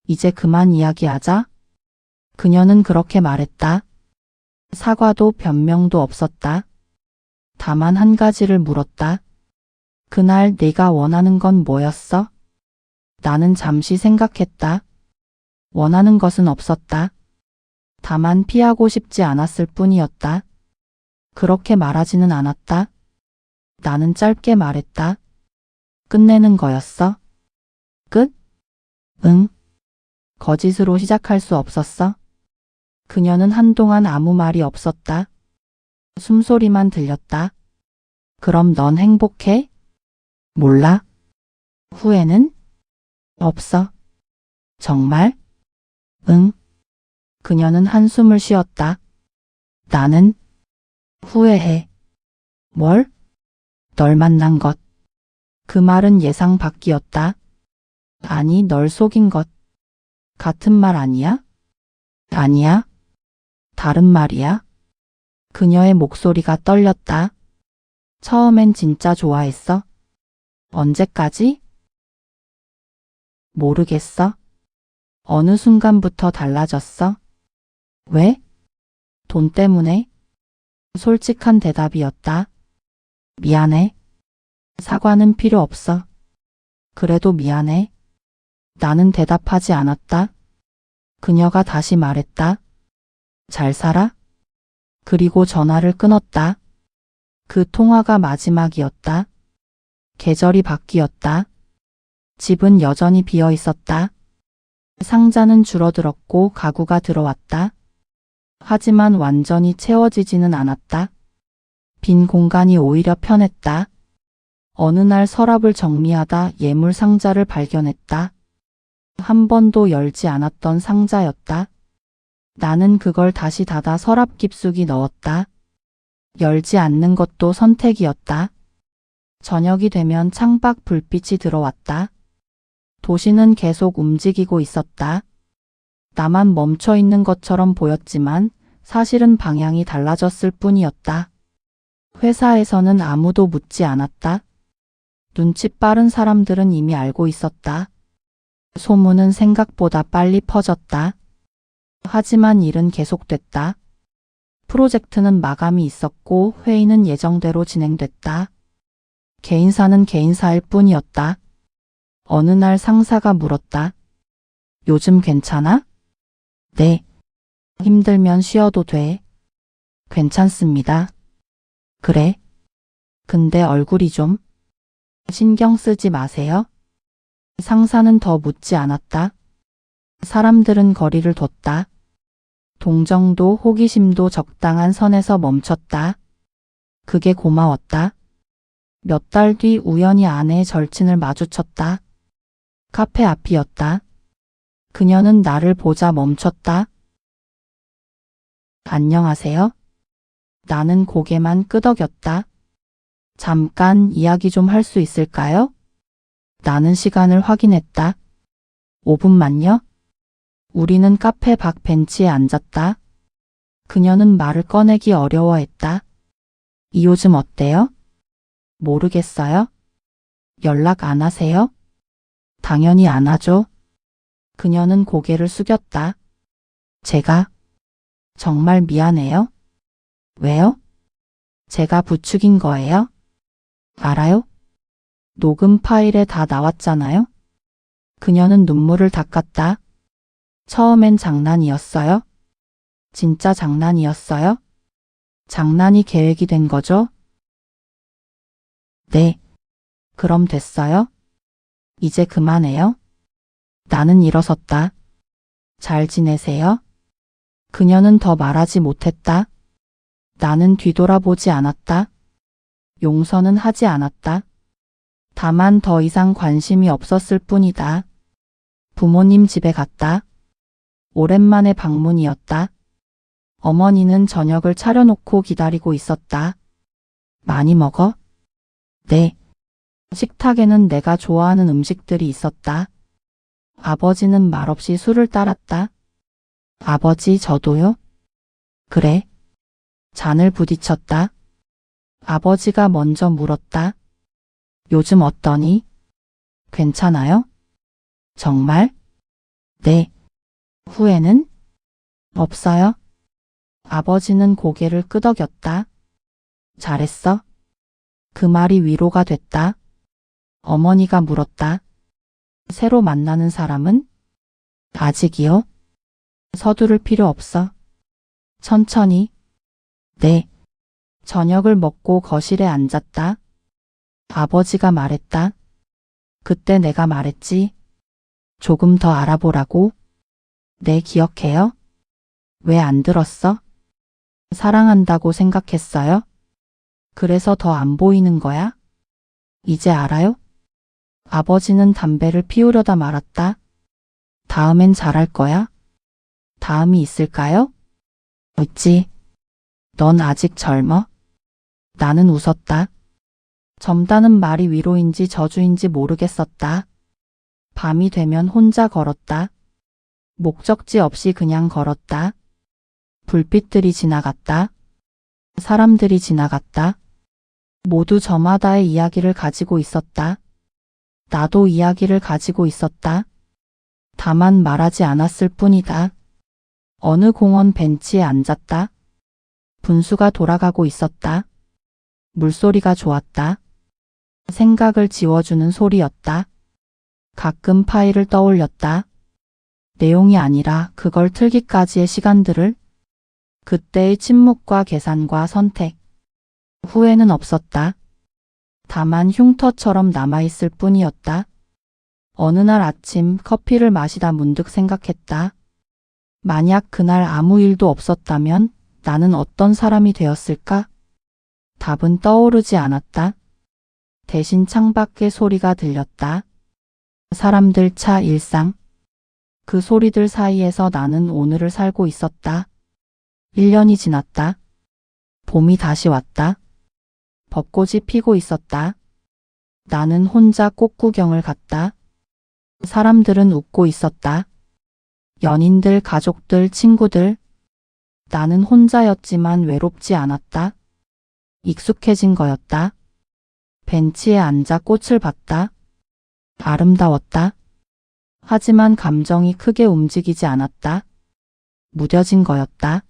이제 그만 이야기하자. 그녀는 그렇게 말했다. 사과도 변명도 없었다. 다만 한 가지를 물었다. 그날 네가 원하는 건 뭐였어? 나는 잠시 생각했다. 원하는 것은 없었다. 다만 피하고 싶지 않았을 뿐이었다. 그렇게 말하지는 않았다. 나는 짧게 말했다. 끝내는 거였어? 끝? 응. 거짓으로 시작할 수 없었어? 그녀는 한동안 아무 말이 없었다. 숨소리만 들렸다. 그럼 넌 행복해? 몰라. 후회는? 없어. 정말? 응. 그녀는 한숨을 쉬었다. 나는 후회해. 뭘? 널 만난 것. 그 말은 예상 밖이었다. 아니, 널 속인 것. 같은 말 아니야? 아니야. 다른 말이야. 그녀의 목소리가 떨렸다. 처음엔 진짜 좋아했어. 언제까지? 모르겠어. 어느 순간부터 달라졌어. 왜? 돈 때문에? 솔직한 대답이었다. 미안해. 사과는 필요 없어. 그래도 미안해. 나는 대답하지 않았다. 그녀가 다시 말했다. 잘 살아? 그리고 전화를 끊었다. 그 통화가 마지막이었다. 계절이 바뀌었다. 집은 여전히 비어 있었다. 상자는 줄어들었고 가구가 들어왔다. 하지만 완전히 채워지지는 않았다. 빈 공간이 오히려 편했다. 어느 날 서랍을 정리하다 예물 상자를 발견했다. 한 번도 열지 않았던 상자였다. 나는 그걸 다시 닫아 서랍 깊숙이 넣었다. 열지 않는 것도 선택이었다. 저녁이 되면 창밖 불빛이 들어왔다. 도시는 계속 움직이고 있었다. 나만 멈춰 있는 것처럼 보였지만 사실은 방향이 달라졌을 뿐이었다. 회사에서는 아무도 묻지 않았다. 눈치 빠른 사람들은 이미 알고 있었다. 소문은 생각보다 빨리 퍼졌다. 하지만 일은 계속됐다. 프로젝트는 마감이 있었고 회의는 예정대로 진행됐다. 개인사는 개인사일 뿐이었다. 어느 날 상사가 물었다. 요즘 괜찮아? 네. 힘들면 쉬어도 돼. 괜찮습니다. 그래. 근데 얼굴이 좀 신경 쓰지 마세요. 상사는 더 묻지 않았다. 사람들은 거리를 뒀다. 동정도 호기심도 적당한 선에서 멈췄다. 그게 고마웠다. 몇 달 뒤 우연히 아내의 절친을 마주쳤다. 카페 앞이었다. 그녀는 나를 보자 멈췄다. 안녕하세요. 나는 고개만 끄덕였다. 잠깐 이야기 좀 할 수 있을까요? 나는 시간을 확인했다. 5분만요. 우리는 카페 밖 벤치에 앉았다. 그녀는 말을 꺼내기 어려워했다. 이 요즘 어때요? 모르겠어요. 연락 안 하세요? 당연히 안 하죠. 그녀는 고개를 숙였다. 제가 정말 미안해요. 왜요? 제가 부추긴 거예요? 알아요? 녹음 파일에 다 나왔잖아요. 그녀는 눈물을 닦았다. 처음엔 장난이었어요? 진짜 장난이었어요? 장난이 계획이 된 거죠? 네. 그럼 됐어요? 이제 그만해요. 나는 일어섰다. 잘 지내세요? 그녀는 더 말하지 못했다. 나는 뒤돌아보지 않았다. 용서는 하지 않았다. 다만 더 이상 관심이 없었을 뿐이다. 부모님 집에 갔다. 오랜만에 방문이었다. 어머니는 저녁을 차려놓고 기다리고 있었다. 많이 먹어? 네. 식탁에는 내가 좋아하는 음식들이 있었다. 아버지는 말없이 술을 따랐다. 아버지, 저도요? 그래. 잔을 부딪혔다. 아버지가 먼저 물었다. 요즘 어떠니? 괜찮아요? 정말? 네. 후회는? 없어요. 아버지는 고개를 끄덕였다. 잘했어. 그 말이 위로가 됐다. 어머니가 물었다. 새로 만나는 사람은? 아직이요? 서두를 필요 없어. 천천히. 네. 저녁을 먹고 거실에 앉았다. 아버지가 말했다. 그때 내가 말했지. 조금 더 알아보라고. 네, 기억해요? 왜 안 들었어? 사랑한다고 생각했어요? 그래서 더 안 보이는 거야? 이제 알아요? 아버지는 담배를 피우려다 말았다. 다음엔 잘할 거야? 다음이 있을까요? 있지. 넌 아직 젊어. 나는 웃었다. 젊다는 말이 위로인지 저주인지 모르겠었다. 밤이 되면 혼자 걸었다. 목적지 없이 그냥 걸었다. 불빛들이 지나갔다. 사람들이 지나갔다. 모두 저마다의 이야기를 가지고 있었다. 나도 이야기를 가지고 있었다. 다만 말하지 않았을 뿐이다. 어느 공원 벤치에 앉았다. 분수가 돌아가고 있었다. 물소리가 좋았다. 생각을 지워주는 소리였다. 가끔 파일을 떠올렸다. 내용이 아니라 그걸 틀기까지의 시간들을. 그때의 침묵과 계산과 선택. 후회는 없었다. 다만 흉터처럼 남아있을 뿐이었다. 어느 날 아침 커피를 마시다 문득 생각했다. 만약 그날 아무 일도 없었다면 나는 어떤 사람이 되었을까? 답은 떠오르지 않았다. 대신 창밖의 소리가 들렸다. 사람들, 차, 일상. 그 소리들 사이에서 나는 오늘을 살고 있었다. 1년이 지났다. 봄이 다시 왔다. 벚꽃이 피고 있었다. 나는 혼자 꽃 구경을 갔다. 사람들은 웃고 있었다. 연인들, 가족들, 친구들. 나는 혼자였지만 외롭지 않았다. 익숙해진 거였다. 벤치에 앉아 꽃을 봤다. 아름다웠다. 하지만 감정이 크게 움직이지 않았다. 무뎌진 거였다.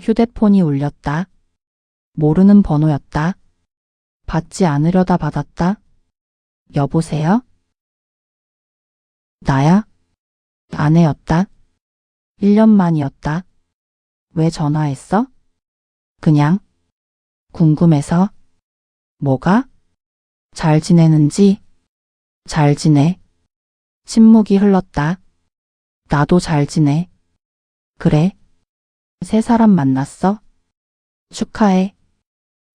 휴대폰이 울렸다. 모르는 번호였다. 받지 않으려다 받았다. 여보세요? 나야? 아내였다. 1년 만이었다. 왜 전화했어? 그냥 궁금해서. 뭐가? 잘 지내는지? 잘 지내. 침묵이 흘렀다. 나도 잘 지내. 그래? 새 사람 만났어? 축하해.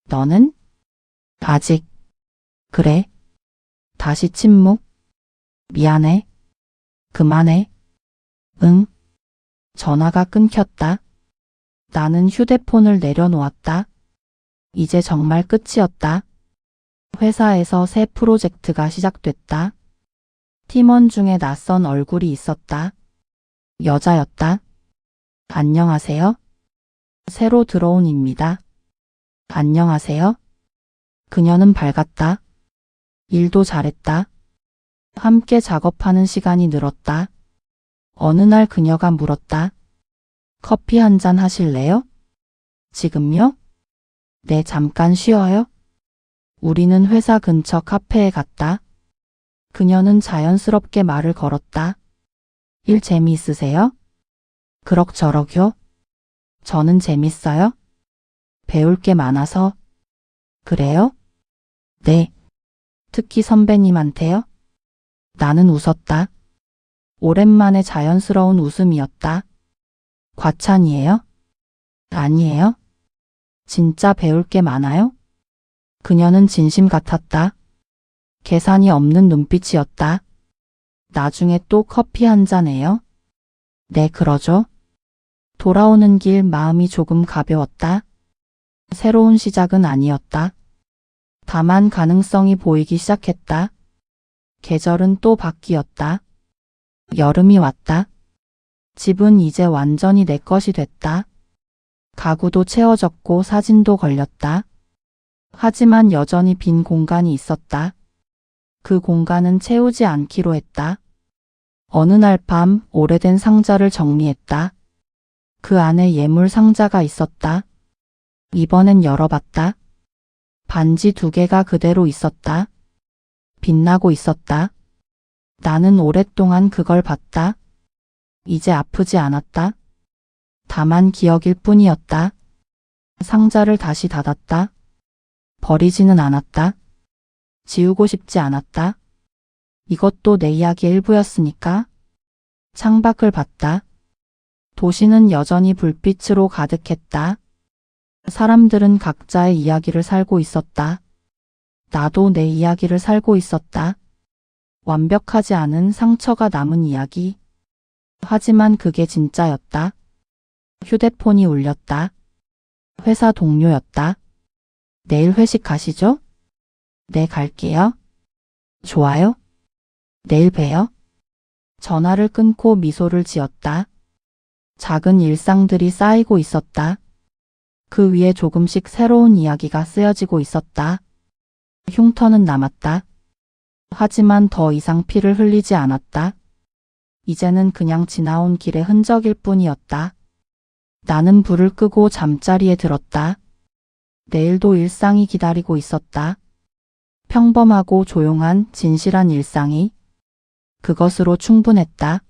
너는? 아직. 그래. 다시 침묵. 미안해. 그만해. 응. 전화가 끊겼다. 나는 휴대폰을 내려놓았다. 이제 정말 끝이었다. 회사에서 새 프로젝트가 시작됐다. 팀원 중에 낯선 얼굴이 있었다. 여자였다. 안녕하세요. 새로 들어온 입니다. 안녕하세요. 그녀는 밝았다. 일도 잘했다. 함께 작업하는 시간이 늘었다. 어느 날 그녀가 물었다. 커피 한 잔 하실래요? 지금요? 네, 잠깐 쉬어요. 우리는 회사 근처 카페에 갔다. 그녀는 자연스럽게 말을 걸었다. 일 재미있으세요? 그럭저럭요. 저는 재밌어요. 배울 게 많아서. 그래요? 네. 특히 선배님한테요? 나는 웃었다. 오랜만에 자연스러운 웃음이었다. 과찬이에요? 아니에요. 진짜 배울 게 많아요? 그녀는 진심 같았다. 계산이 없는 눈빛이었다. 나중에 또 커피 한 잔해요? 네, 그러죠. 돌아오는 길 마음이 조금 가벼웠다. 새로운 시작은 아니었다. 다만 가능성이 보이기 시작했다. 계절은 또 바뀌었다. 여름이 왔다. 집은 이제 완전히 내 것이 됐다. 가구도 채워졌고 사진도 걸렸다. 하지만 여전히 빈 공간이 있었다. 그 공간은 채우지 않기로 했다. 어느 날 밤 오래된 상자를 정리했다. 그 안에 예물 상자가 있었다. 이번엔 열어봤다. 반지 2개가 그대로 있었다. 빛나고 있었다. 나는 오랫동안 그걸 봤다. 이제 아프지 않았다. 다만 기억일 뿐이었다. 상자를 다시 닫았다. 버리지는 않았다. 지우고 싶지 않았다. 이것도 내 이야기의 일부였으니까. 창밖을 봤다. 도시는 여전히 불빛으로 가득했다. 사람들은 각자의 이야기를 살고 있었다. 나도 내 이야기를 살고 있었다. 완벽하지 않은 상처가 남은 이야기. 하지만 그게 진짜였다. 휴대폰이 울렸다. 회사 동료였다. 내일 회식 가시죠? 네, 갈게요. 좋아요. 내일 봬요. 전화를 끊고 미소를 지었다. 작은 일상들이 쌓이고 있었다. 그 위에 조금씩 새로운 이야기가 쓰여지고 있었다. 흉터는 남았다. 하지만 더 이상 피를 흘리지 않았다. 이제는 그냥 지나온 길의 흔적일 뿐이었다. 나는 불을 끄고 잠자리에 들었다. 내일도 일상이 기다리고 있었다. 평범하고 조용한 진실한 일상이. 그것으로 충분했다.